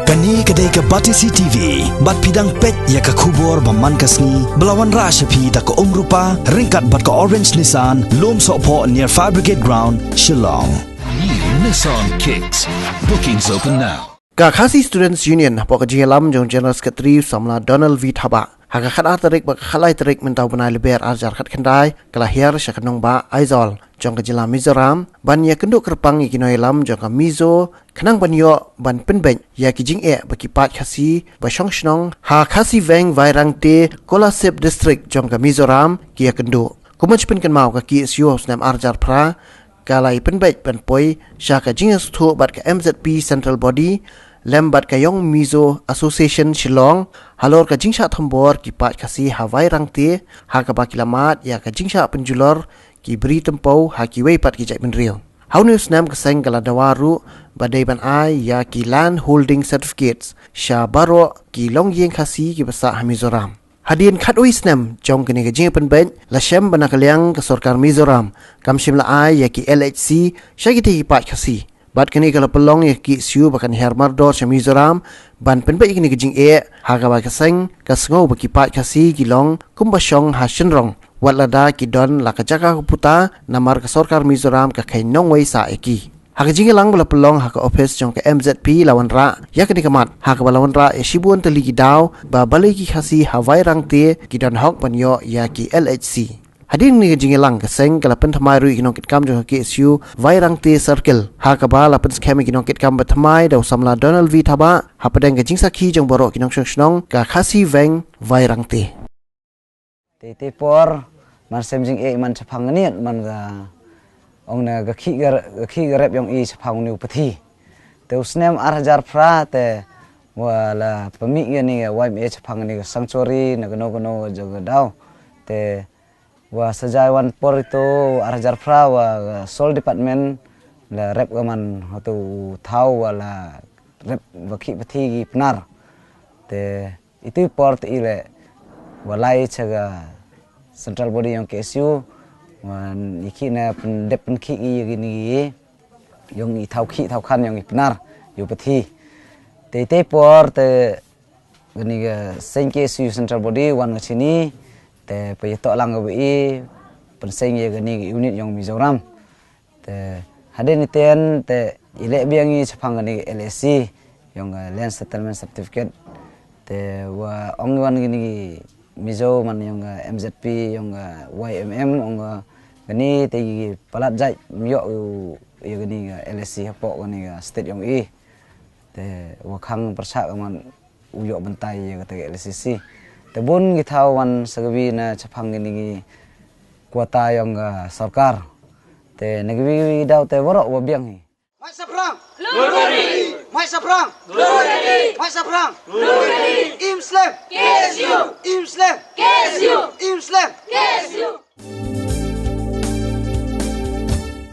Kani kedai ke Batisi TV, bat pidang pet ya ke kubur baman kasni, belawan rashapi da ke rupa, ringkat bat ke Orange Nissan, lom sokpo near Fire Brigade Ground, Shillong. New Nissan Kicks. Bookings open now. Kakasi Students Union pok jingelam jong General Secretary Samla Donald V Thaba. Haka khat atarik bak khalai tarik mentau benai leber ajar khat kendai kelahir syakanong ba Aizol jong ke jila Mizoram ban ya kenduk kerpang ikinoi lam jong ke Mizo kenang ban yo ban penben ya kijing baki pat khasi ba shongshnong ha khasi veng vairang te Kolasep district jong ke Mizoram kia kenduk kumach pen kan mau ka ki syo snam arjar pra kalai penben pen poi syaka jingas thu bat ke MZP Central Body lembat kayong Mizo Association Shillong halor ka jingsha thambor ki pat khasi hawai rangte ha ka bakilamat ya ka jingsha penjulor ki beri tempau ha ki wei pat ki jai benriu how news nam ka seng kala dawaru badai ban ai ya ki land holding certificates sha baro ki long yeng khasi ki basa Mizoram hadin khat oi snam jong kini ka jing penben la shem bana kalyang ka sarkar Mizoram kam shim la ai ya ki LHC shagiti ki pat khasi bat kini kalau pelong ya ki siu bakan hermar dor Mizoram ban penbe kini kijing haga ba kaseng kasngo baki pat kasi kilong kumbashong hashenrong watlada ki don la kajaka puta namar ka sarkar Mizoram ka khainong wei sa eki haga jing lang bala pelong haga office jong ka MZP lawan ra ya kini kamat haga lawan ra shibun teli ki daw ba balai ki khasi hawai rangte ki don hok banyo ya ki LHC hadin ni jingelang kaseng kala pen thamai ru ikinong kitkam jo ke su vairang te circle ha ka ba la pen skema ikinong kitkam ba thamai daw samla Donald V Thaba ha padang ka jingsa khi jong boro kinong shnong ka khasi veng vairang te te por man sem jing man chapang ni man ga ong na ga khi ga rep yong chapang ni upati te usnem 8000 fra te wala pami ni YMA chapang ni sanctuary na gono jo daw te wa sajaiwan por itu arjar fra wa sol department la rep gaman hatu thau wala rep bakhi bathi pnar te itu por te ile walai chaga central body yang KSU wan ikina dep khi gini yang i thau khan yang pnar yu bathi te por te gini ga sen KSU central body wan ngachini te payatok lang gawi penseng ye gani unit yang Mizoram te haden iten te ile biangi chapang gani LSC yang land settlement certificate te wa ongwan gini Mizo man yang MZP yang YMM ong gani te palat jai myo ye gani LSC hapok gani state yang te wa khang persak man uyok bentai ye kata LSC tebun gitawan sagabi na chapang gini kuota yang sarkar te negwi daw te borok wabiang hi mai saprang lururi mai saprang lururi mai saprang lururi imslem KSU imslem KSU imslem KSU